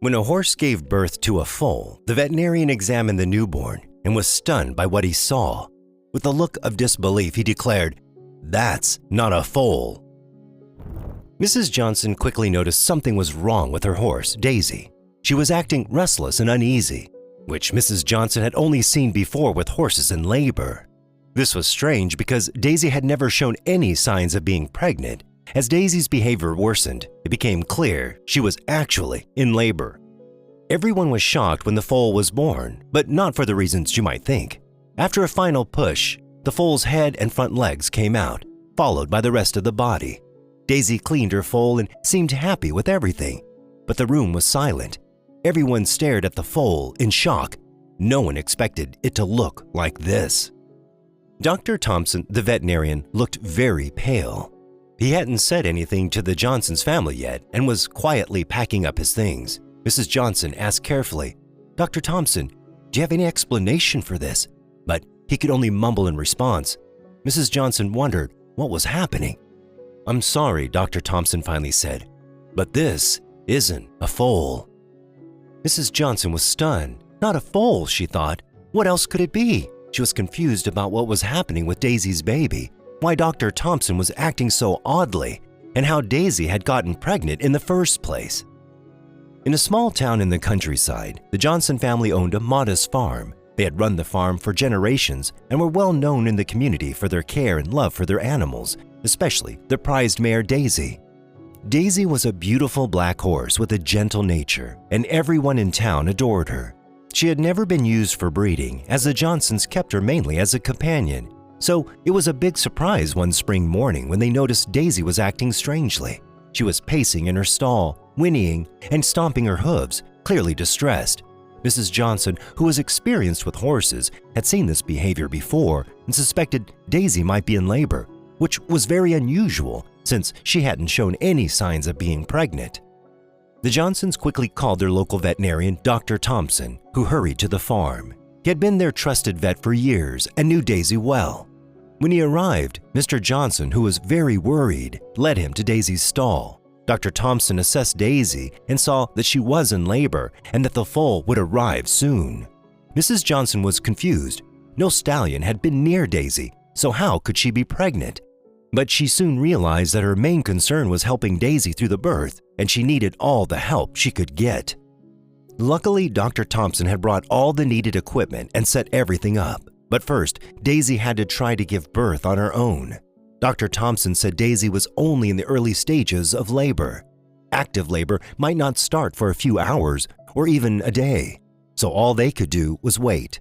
When a horse gave birth to a foal, the veterinarian examined the newborn and was stunned by what he saw. With a look of disbelief, he declared, "That's not a foal." Mrs. Johnson quickly noticed something was wrong with her horse, Daisy. She was acting restless and uneasy, which Mrs. Johnson had only seen before with horses in labor. This was strange because Daisy had never shown any signs of being pregnant. As Daisy's behavior worsened, it became clear she was actually in labor. Everyone was shocked when the foal was born, but not for the reasons you might think. After a final push, the foal's head and front legs came out, followed by the rest of the body. Daisy cleaned her foal and seemed happy with everything, but the room was silent. Everyone stared at the foal in shock. No one expected it to look like this. Dr. Thompson, the veterinarian, looked very pale. He hadn't said anything to the Johnsons' family yet and was quietly packing up his things. Mrs. Johnson asked carefully, "Dr. Thompson, do you have any explanation for this?" But he could only mumble in response. Mrs. Johnson wondered what was happening. "I'm sorry," Dr. Thompson finally said, "but this isn't a foal." Mrs. Johnson was stunned. Not a foal, she thought. What else could it be? She was confused about what was happening with Daisy's baby, why Dr. Thompson was acting so oddly, and how Daisy had gotten pregnant in the first place. In a small town in the countryside, the Johnson family owned a modest farm. They had run the farm for generations and were well known in the community for their care and love for their animals, especially their prized mare Daisy. Daisy was a beautiful black horse with a gentle nature, and everyone in town adored her. She had never been used for breeding, as the Johnsons kept her mainly as a companion. So it was a big surprise one spring morning when they noticed Daisy was acting strangely. She was pacing in her stall, whinnying and stomping her hooves, clearly distressed. Mrs. Johnson, who was experienced with horses, had seen this behavior before and suspected Daisy might be in labor, which was very unusual since she hadn't shown any signs of being pregnant. The Johnsons quickly called their local veterinarian, Dr. Thompson, who hurried to the farm. He had been their trusted vet for years and knew Daisy well. When he arrived, Mr. Johnson, who was very worried, led him to Daisy's stall. Dr. Thompson assessed Daisy and saw that she was in labor and that the foal would arrive soon. Mrs. Johnson was confused. No stallion had been near Daisy, so how could she be pregnant? But she soon realized that her main concern was helping Daisy through the birth, and she needed all the help she could get. Luckily, Dr. Thompson had brought all the needed equipment and set everything up. But first, Daisy had to try to give birth on her own. Dr. Thompson said Daisy was only in the early stages of labor. Active labor might not start for a few hours or even a day, so all they could do was wait.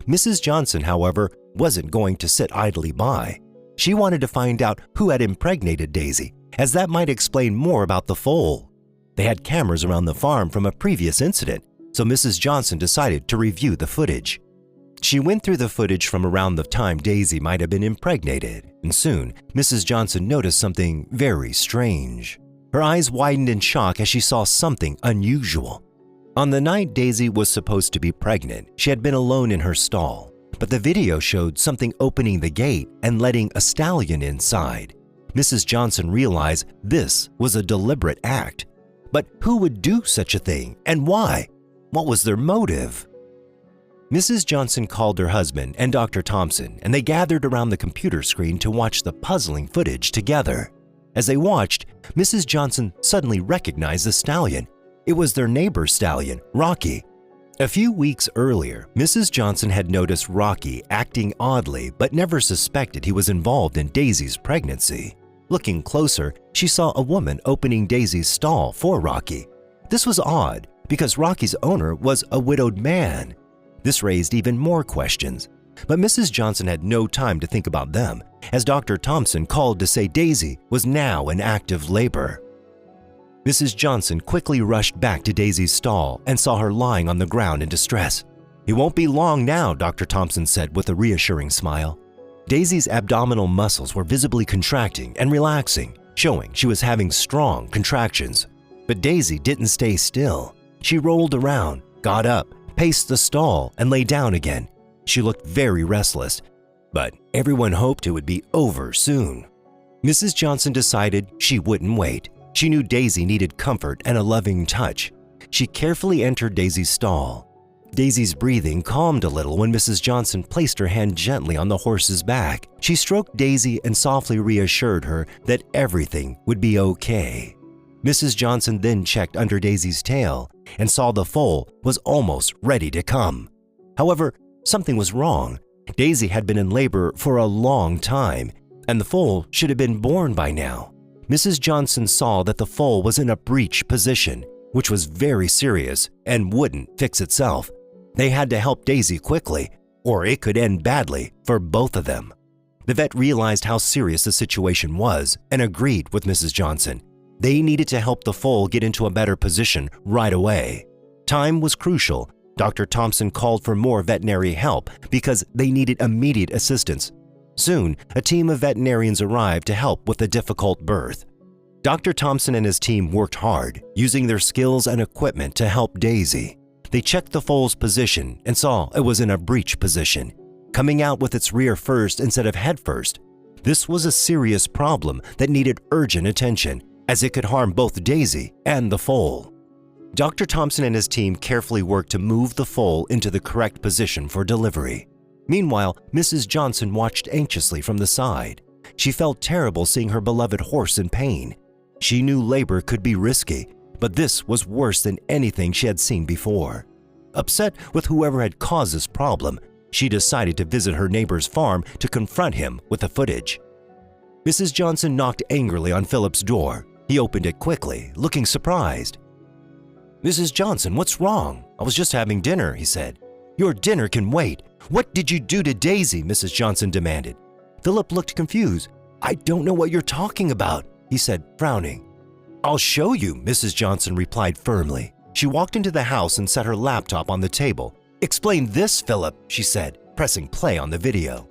Mrs. Johnson, however, wasn't going to sit idly by. She wanted to find out who had impregnated Daisy, as that might explain more about the foal. They had cameras around the farm from a previous incident, so Mrs. Johnson decided to review the footage. She went through the footage from around the time Daisy might have been impregnated, and soon Mrs. Johnson noticed something very strange. Her eyes widened in shock as she saw something unusual. On the night Daisy was supposed to be pregnant, she had been alone in her stall, but the video showed something opening the gate and letting a stallion inside. Mrs. Johnson realized this was a deliberate act. But who would do such a thing and why? What was their motive? Mrs. Johnson called her husband and Dr. Thompson, and they gathered around the computer screen to watch the puzzling footage together. As they watched, Mrs. Johnson suddenly recognized the stallion. It was their neighbor's stallion, Rocky. A few weeks earlier, Mrs. Johnson had noticed Rocky acting oddly but never suspected he was involved in Daisy's pregnancy. Looking closer, she saw a woman opening Daisy's stall for Rocky. This was odd because Rocky's owner was a widowed man. This raised even more questions, but Mrs. Johnson had no time to think about them, as Dr. Thompson called to say Daisy was now in active labor. Mrs. Johnson quickly rushed back to Daisy's stall and saw her lying on the ground in distress. "It won't be long now," Dr. Thompson said with a reassuring smile. Daisy's abdominal muscles were visibly contracting and relaxing, showing she was having strong contractions. But Daisy didn't stay still. She rolled around, got up, paced the stall, and lay down again. She looked very restless, but everyone hoped it would be over soon. Mrs. Johnson decided she wouldn't wait. She knew Daisy needed comfort and a loving touch. she carefully entered Daisy's stall. Daisy's breathing calmed a little when Mrs. Johnson placed her hand gently on the horse's back. She stroked Daisy and softly reassured her that everything would be okay. Mrs. Johnson then checked under Daisy's tail and saw the foal was almost ready to come. However, something was wrong. Daisy had been in labor for a long time, and the foal should have been born by now. Mrs. Johnson saw that the foal was in a breech position, which was very serious and wouldn't fix itself. They had to help Daisy quickly, or it could end badly for both of them. The vet realized how serious the situation was and agreed with Mrs. Johnson. They needed to help the foal get into a better position right away. Time was crucial. Dr. Thompson called for more veterinary help because they needed immediate assistance. Soon, a team of veterinarians arrived to help with the difficult birth. Dr. Thompson and his team worked hard, using their skills and equipment to help Daisy. They checked the foal's position and saw it was in a breech position, coming out with its rear first instead of head first. This was a serious problem that needed urgent attention, as it could harm both Daisy and the foal. Dr. Thompson and his team carefully worked to move the foal into the correct position for delivery. Meanwhile, Mrs. Johnson watched anxiously from the side. She felt terrible seeing her beloved horse in pain. She knew labor could be risky, but this was worse than anything she had seen before. Upset with whoever had caused this problem, she decided to visit her neighbor's farm to confront him with the footage. Mrs. Johnson knocked angrily on Philip's door. He opened it quickly, looking surprised. "Mrs. Johnson, what's wrong? I was just having dinner," he said. "Your dinner can wait. What did you do to Daisy?" Mrs. Johnson demanded. Philip looked confused. "I don't know what you're talking about," he said, frowning. "I'll show you," Mrs. Johnson replied firmly. She walked into the house and set her laptop on the table. "Explain this, Philip," she said, pressing play on the video.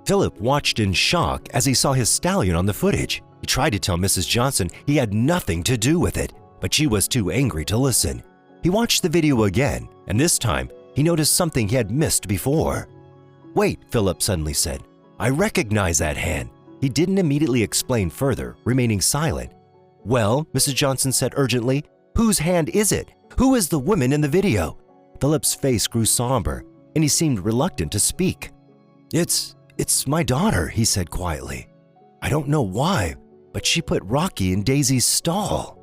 Philip watched in shock as he saw his stallion on the footage. He tried to tell Mrs. Johnson he had nothing to do with it, but she was too angry to listen. He watched the video again, and this time he noticed something he had missed before. "Wait," Philip suddenly said. "I recognize that hand." He didn't immediately explain further, remaining silent. "Well," Mrs. Johnson said urgently, "whose hand is it? Who is the woman in the video?" Philip's face grew somber, and he seemed reluctant to speak. It's my daughter," he said quietly. "I don't know why, but she put Rocky in Daisy's stall."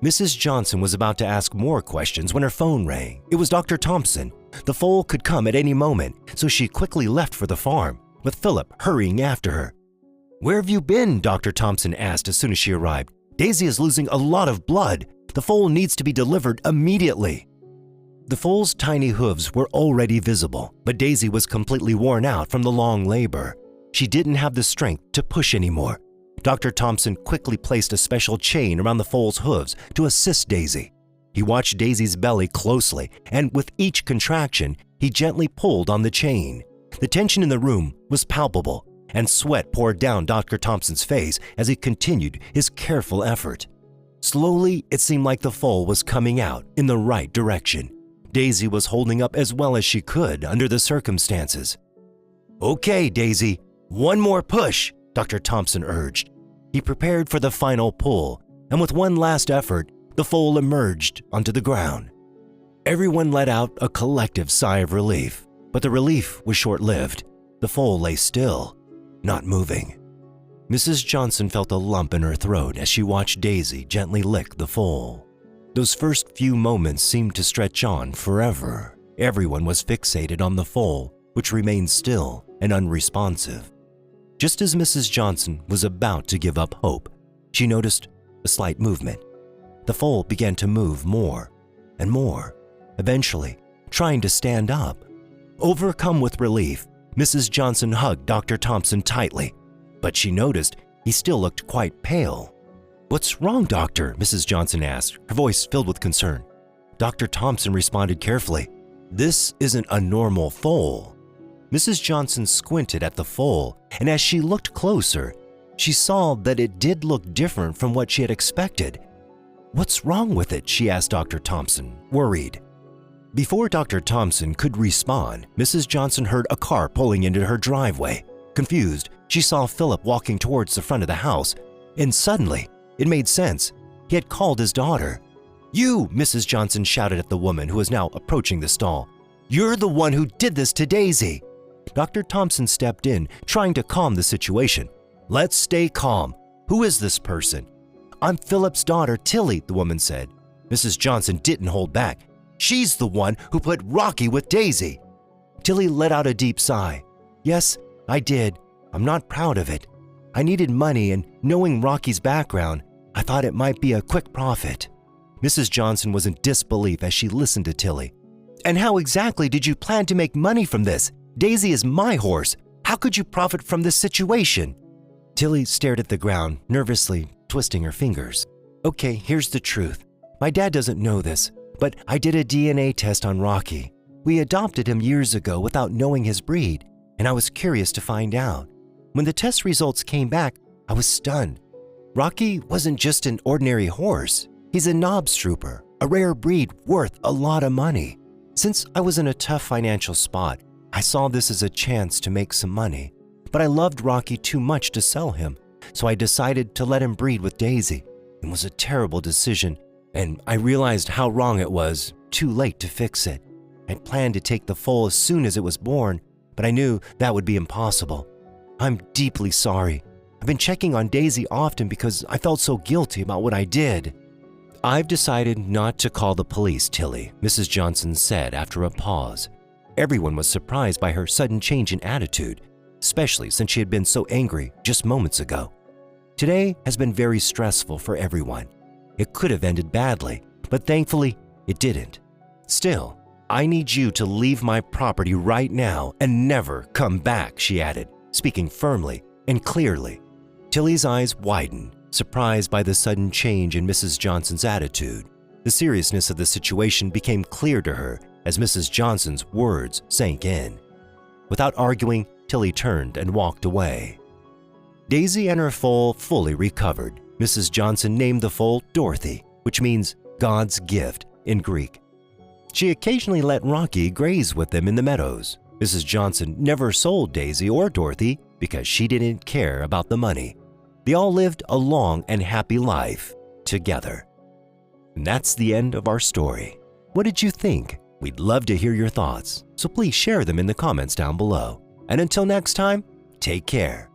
Mrs. Johnson was about to ask more questions when her phone rang. It was Dr. Thompson. The foal could come at any moment, so she quickly left for the farm, with Philip hurrying after her. "Where have you been?" Dr. Thompson asked as soon as she arrived. "Daisy is losing a lot of blood. The foal needs to be delivered immediately." The foal's tiny hooves were already visible, but Daisy was completely worn out from the long labor. She didn't have the strength to push anymore. Dr. Thompson quickly placed a special chain around the foal's hooves to assist Daisy. He watched Daisy's belly closely, and with each contraction, he gently pulled on the chain. The tension in the room was palpable, and sweat poured down Dr. Thompson's face as he continued his careful effort. Slowly, it seemed like the foal was coming out in the right direction. Daisy was holding up as well as she could under the circumstances. "Okay, Daisy, one more push," Dr. Thompson urged. He prepared for the final pull, and with one last effort, the foal emerged onto the ground. Everyone let out a collective sigh of relief, but the relief was short-lived. The foal lay still, not moving. Mrs. Johnson felt a lump in her throat as she watched Daisy gently lick the foal. Those first few moments seemed to stretch on forever. Everyone was fixated on the foal, which remained still and unresponsive. Just as Mrs. Johnson was about to give up hope, she noticed a slight movement. The foal began to move more and more, eventually trying to stand up. Overcome with relief, Mrs. Johnson hugged Dr. Thompson tightly, but she noticed he still looked quite pale. "What's wrong, doctor?" Mrs. Johnson asked, her voice filled with concern. Dr. Thompson responded carefully, "This isn't a normal foal." Mrs. Johnson squinted at the foal, and as she looked closer, she saw that it did look different from what she had expected. "What's wrong with it?" she asked Dr. Thompson, worried. Before Dr. Thompson could respond, Mrs. Johnson heard a car pulling into her driveway. Confused, she saw Philip walking towards the front of the house, and suddenly, it made sense. He had called his daughter. "You," Mrs. Johnson shouted at the woman who was now approaching the stall. "You're the one who did this to Daisy." Dr. Thompson stepped in, trying to calm the situation. "Let's stay calm. Who is this person?" "I'm Philip's daughter, Tilly," the woman said. Mrs. Johnson didn't hold back. "She's the one who put Rocky with Daisy." Tilly let out a deep sigh. "Yes, I did. I'm not proud of it. I needed money, and knowing Rocky's background, I thought it might be a quick profit." Mrs. Johnson was in disbelief as she listened to Tilly. "And how exactly did you plan to make money from this? Daisy is my horse. How could you profit from this situation?" Tilly stared at the ground, nervously twisting her fingers. "Okay, here's the truth. My dad doesn't know this, but I did a DNA test on Rocky. We adopted him years ago without knowing his breed, and I was curious to find out. When the test results came back, I was stunned. Rocky wasn't just an ordinary horse. He's a knobstrooper, a rare breed worth a lot of money. Since I was in a tough financial spot, I saw this as a chance to make some money. But I loved Rocky too much to sell him, so I decided to let him breed with Daisy. It was a terrible decision, and I realized how wrong it was too late to fix it. I planned to take the foal as soon as it was born, but I knew that would be impossible. I'm deeply sorry. I've been checking on Daisy often because I felt so guilty about what I did." "I've decided not to call the police, Tilly," Mrs. Johnson said after a pause. Everyone was surprised by her sudden change in attitude, especially since she had been so angry just moments ago. "Today has been very stressful for everyone. It could have ended badly, but thankfully it didn't. Still, I need you to leave my property right now and never come back," she added, speaking firmly and clearly. Tilly's eyes widened, surprised by the sudden change in Mrs. Johnson's attitude. The seriousness of the situation became clear to her as Mrs. Johnson's words sank in. Without arguing, Tilly turned and walked away. Daisy and her foal fully recovered. Mrs. Johnson named the foal Dorothy, which means God's gift in Greek. She occasionally let Rocky graze with them in the meadows. Mrs. Johnson never sold Daisy or Dorothy because she didn't care about the money. They all lived a long and happy life together. And that's the end of our story. What did you think? We'd love to hear your thoughts, so please share them in the comments down below. And until next time, take care.